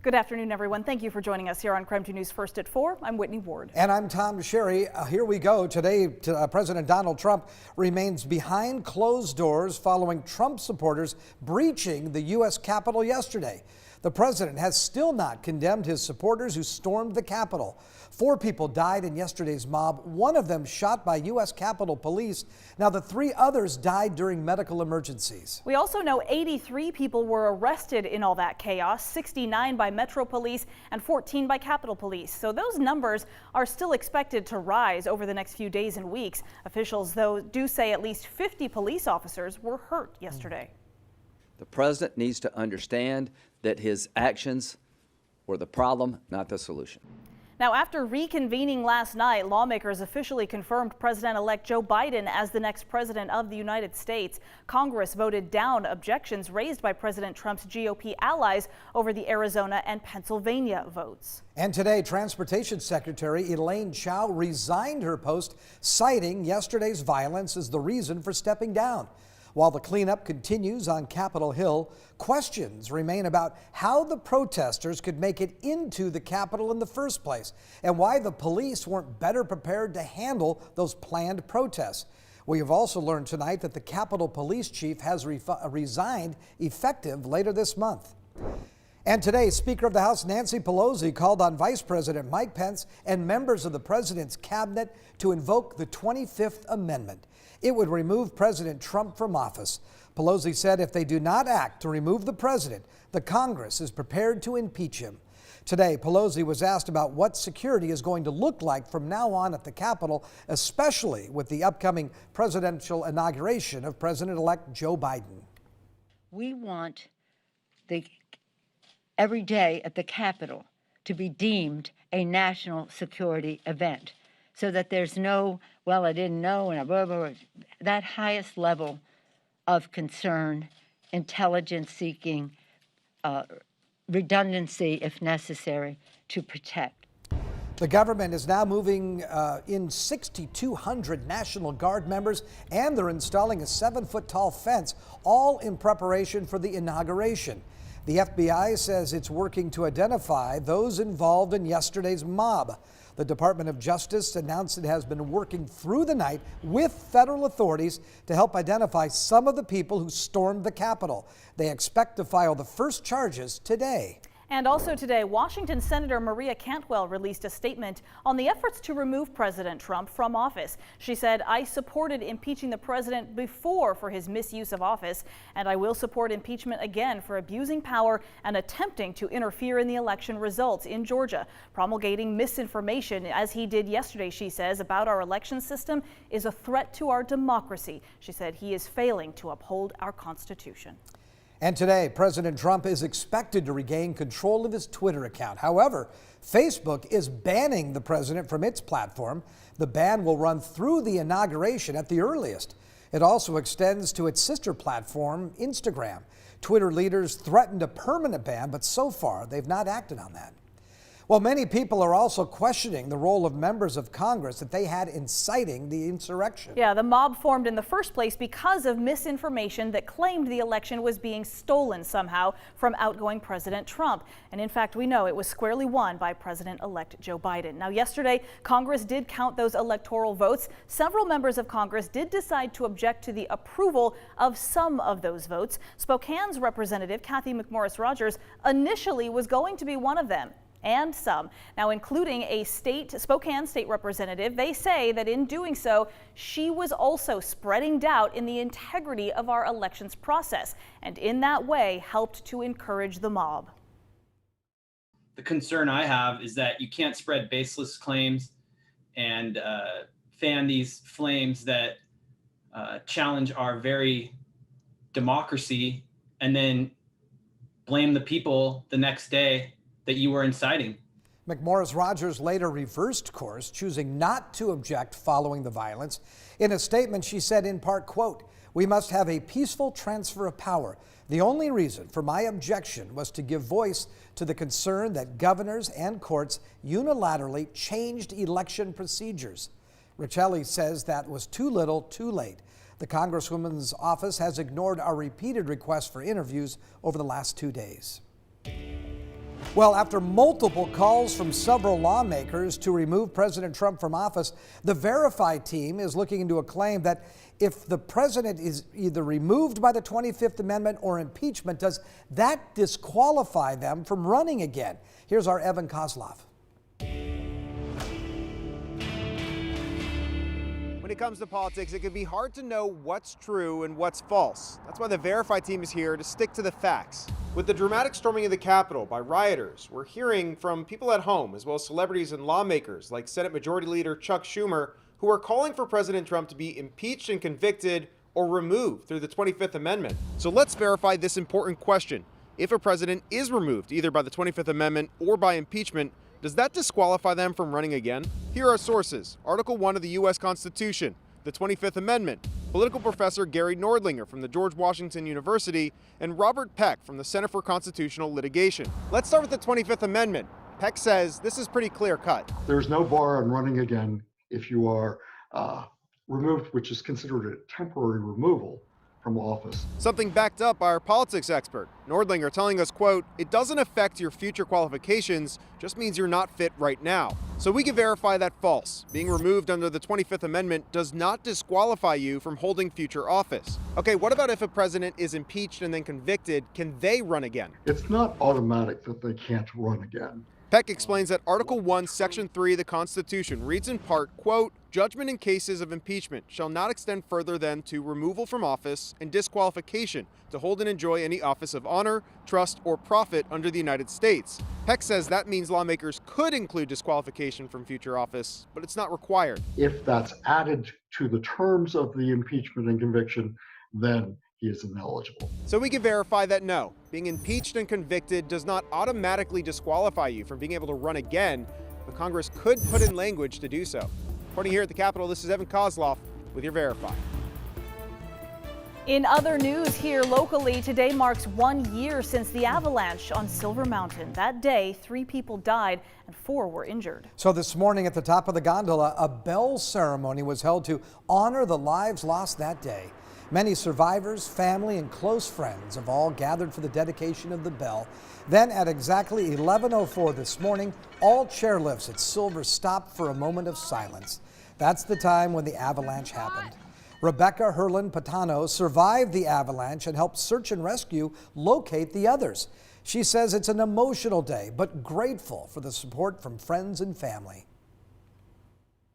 Good afternoon, everyone. Thank you for joining us here on Crime 2 News First at 4. I'm Whitney Ward. And I'm Tom Sherry. Here we go. Today, President Donald Trump remains behind closed doors following Trump supporters breaching the U.S. Capitol yesterday. The president has still not condemned his supporters who stormed the Capitol. 4 people died in yesterday's mob, one of them shot by U.S. Capitol Police. Now, the 3 others died during medical emergencies. We also know 83 people were arrested in all that chaos, 69 by Metro Police and 14 by Capitol Police. So those numbers are still expected to rise over the next few days and weeks. Officials, though, do say at least 50 police officers were hurt yesterday. The president needs to understand that his actions were the problem, not the solution. Now, after reconvening last night, lawmakers officially confirmed President-elect Joe Biden as the next president of the United States. Congress voted down objections raised by President Trump's GOP allies over the Arizona and Pennsylvania votes. And today, Transportation Secretary Elaine Chao resigned her post, citing yesterday's violence as the reason for stepping down. While the cleanup continues on Capitol Hill, questions remain about how the protesters could make it into the Capitol in the first place and why the police weren't better prepared to handle those planned protests. We have also learned tonight that the Capitol Police Chief has resigned effective later this month. And today, Speaker of the House Nancy Pelosi called on Vice President Mike Pence and members of the president's cabinet to invoke the 25th Amendment. It would remove President Trump from office. Pelosi said if they do not act to remove the president, the Congress is prepared to impeach him. Today, Pelosi was asked about what security is going to look like from now on at the Capitol, especially with the upcoming presidential inauguration of President-elect Joe Biden. We want every day at the Capitol to be deemed a national security event, so that there's no, well, I didn't know, and blah, blah, blah. That highest level of concern, intelligence seeking, redundancy if necessary, to protect. The government is now moving in 6,200 National Guard members, and they're installing a 7-foot-tall fence, all in preparation for the inauguration. The FBI says it's working to identify those involved in yesterday's mob. The Department of Justice announced it has been working through the night with federal authorities to help identify some of the people who stormed the Capitol. They expect to file the first charges today. And also today, Washington Senator Maria Cantwell released a statement on the efforts to remove President Trump from office. She said, "I supported impeaching the president before for his misuse of office, and I will support impeachment again for abusing power and attempting to interfere in the election results in Georgia. Promulgating misinformation, as he did yesterday," she says, "about our election system is a threat to our democracy." She said he is failing to uphold our Constitution. And today, President Trump is expected to regain control of his Twitter account. However, Facebook is banning the president from its platform. The ban will run through the inauguration at the earliest. It also extends to its sister platform, Instagram. Twitter leaders threatened a permanent ban, but so far they've not acted on that. Well, many people are also questioning the role of members of Congress that they had inciting the insurrection. Yeah, the mob formed in the first place because of misinformation that claimed the election was being stolen somehow from outgoing President Trump. And in fact, we know it was squarely won by President-elect Joe Biden. Now, yesterday, Congress did count those electoral votes. Several members of Congress did decide to object to the approval of some of those votes. Spokane's Representative Cathy McMorris Rodgers initially was going to be one of them. And some. Now, including a Spokane state representative, they say that in doing so, she was also spreading doubt in the integrity of our elections process, and in that way helped to encourage the mob. The concern I have is that you can't spread baseless claims and fan these flames that challenge our very democracy and then blame the people the next day that you were inciting. McMorris Rodgers later reversed course, choosing not to object following the violence. In a statement, she said in part, quote, "We must have a peaceful transfer of power. The only reason for my objection was to give voice to the concern that governors and courts unilaterally changed election procedures." Richelli says that was too little, too late. The Congresswoman's office has ignored our repeated requests for interviews over the last 2 days. Well, after multiple calls from several lawmakers to remove President Trump from office, the Verify team is looking into a claim that if the president is either removed by the 25th Amendment or impeachment, does that disqualify them from running again? Here's our Evan Kozlov. When it comes to politics, it can be hard to know what's true and what's false. That's why the Verify team is here to stick to the facts. With the dramatic storming of the Capitol by rioters, we're hearing from people at home, as well as celebrities and lawmakers like Senate Majority Leader Chuck Schumer, who are calling for President Trump to be impeached and convicted or removed through the 25th Amendment. So let's verify this important question. If a president is removed either by the 25th Amendment or by impeachment, does that disqualify them from running again? Here are sources: Article 1 of the U.S. Constitution, the 25th Amendment, political professor Gary Nordlinger from the George Washington University, and Robert Peck from the Center for Constitutional Litigation. Let's start with the 25th Amendment. Peck says this is pretty clear cut. There's no bar on running again if you are removed, which is considered a temporary removal from office. Something backed up by our politics expert, Nordlinger, telling us, quote, "It doesn't affect your future qualifications, just means you're not fit right now." So we can verify that false. Being removed under the 25th Amendment does not disqualify you from holding future office. Okay, what about if a president is impeached and then convicted? Can they run again? It's not automatic that they can't run again. Peck explains that Article 1, Section 3 of the Constitution reads in part, quote, "Judgment in cases of impeachment shall not extend further than to removal from office and disqualification to hold and enjoy any office of honor, trust, or profit under the United States." Peck says that means lawmakers could include disqualification from future office, but it's not required. If that's added to the terms of the impeachment and conviction, then he is ineligible. So we can verify that no, being impeached and convicted does not automatically disqualify you from being able to run again, but Congress could put in language to do so. Reporting here at the Capitol, this is Evan Kozlov with your Verify. In other news here locally, today marks 1 year since the avalanche on Silver Mountain. That day, 3 people died and 4 were injured. So this morning at the top of the gondola, a bell ceremony was held to honor the lives lost that day. Many survivors, family, and close friends have all gathered for the dedication of the bell. Then at exactly 11:04 this morning, all chairlifts at Silver stopped for a moment of silence. That's the time when the avalanche happened. Rebecca Herlin-Patano survived the avalanche and helped search and rescue locate the others. She says it's an emotional day, but grateful for the support from friends and family.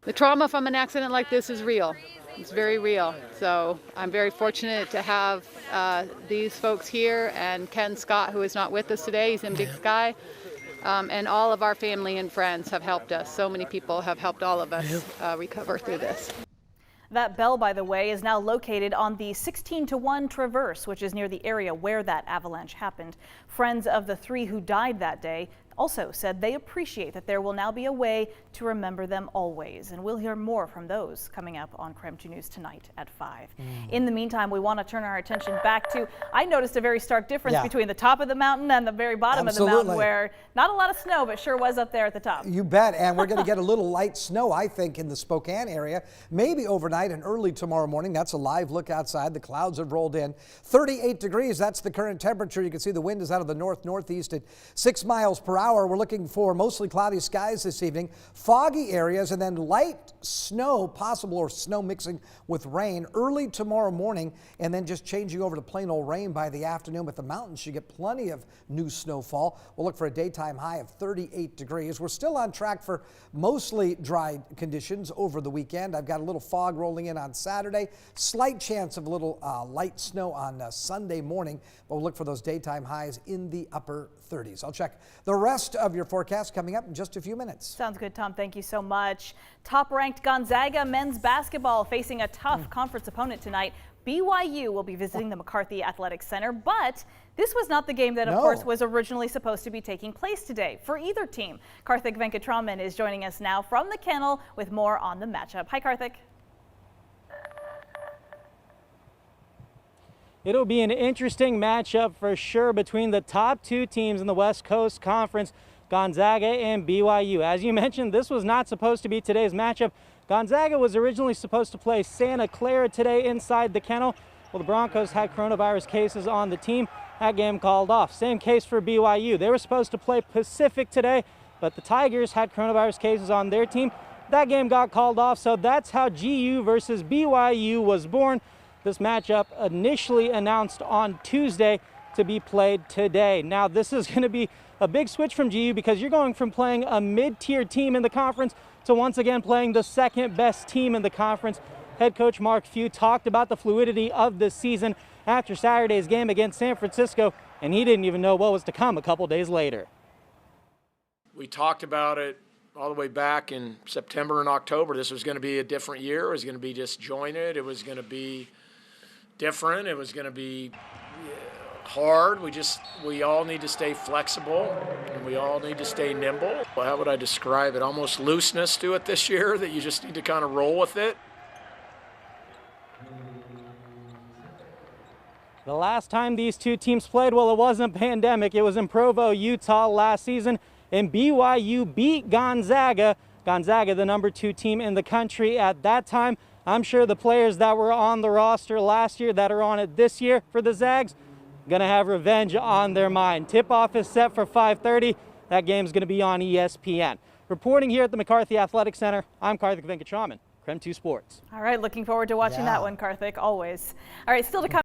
The trauma from an accident like this is real. It's very real. So I'm very fortunate to have these folks here, and Ken Scott, who is not with us today, he's in Big Sky, and all of our family and friends have helped us. So many people have helped all of us recover through this. That bell, by the way, is now located on the 16-1 Traverse, which is near the area where that avalanche happened. Friends of the 3 who died that day also said they appreciate that there will now be a way to remember them always. And we'll hear more from those coming up on KREM 2 News tonight at 5. In the meantime, we want to turn our attention back to, I noticed a very stark difference between the top of the mountain and the very bottom of the mountain, where not a lot of snow, but sure was up there at the top. You bet. And we're going to get a little light snow, I think, in the Spokane area, maybe overnight and early tomorrow morning. That's a live look outside. The clouds have rolled in. 38 degrees. That's the current temperature. You can see the wind is out of the north-northeast at 6 miles per hour. We're looking for mostly cloudy skies this evening, foggy areas, and then light snow possible, or snow mixing with rain early tomorrow morning, and then just changing over to plain old rain by the afternoon. But the mountains should get plenty of new snowfall. We'll look for a daytime high of 38 degrees. We're still on track for mostly dry conditions over the weekend. I've got a little fog rolling in on Saturday, slight chance of a little light snow on Sunday morning, but we'll look for those daytime highs in the upper 30s. I'll check the rest of your forecast coming up in just a few minutes. Sounds good, Tom. Thank you so much. Top-ranked Gonzaga men's basketball facing a tough conference opponent tonight. BYU will be visiting the McCarthy Athletic Center, but this was not the game that, of course, was originally supposed to be taking place today for either team. Karthik Venkatraman is joining us now from the kennel with more on the matchup. Hi, Karthik. It'll be an interesting matchup for sure between the top 2 teams in the West Coast Conference, Gonzaga and BYU. As you mentioned, this was not supposed to be today's matchup. Gonzaga was originally supposed to play Santa Clara today inside the kennel, Well, the Broncos had coronavirus cases on the team. That game called off. Same case for BYU. They were supposed to play Pacific today, but the Tigers had coronavirus cases on their team. That game got called off, so that's how GU versus BYU was born. This matchup initially announced on Tuesday to be played today. Now, this is going to be a big switch from GU because you're going from playing a mid-tier team in the conference to once again playing the second best team in the conference. Head coach Mark Few talked about the fluidity of this season after Saturday's game against San Francisco, and he didn't even know what was to come a couple days later. We talked about it all the way back in September and October. This was going to be a different year. It was going to be disjointed. It was going to be different. It was going to be hard. We all need to stay flexible, and we all need to stay nimble. How would I describe it? Almost looseness to it this year, that you just need to kind of roll with it. The last time these two teams played, well, it wasn't a pandemic. It was in Provo, Utah last season, and BYU beat Gonzaga. Gonzaga, the #2 team in the country at that time. I'm sure the players that were on the roster last year that are on it this year for the Zags gonna have revenge on their mind. Tip-off is set for 5:30. That game's gonna be on ESPN. Reporting here at the McCarthy Athletic Center, I'm Karthik Venkatraman, KREM 2 Sports. All right, looking forward to watching that one, Karthik, always. All right, still to come.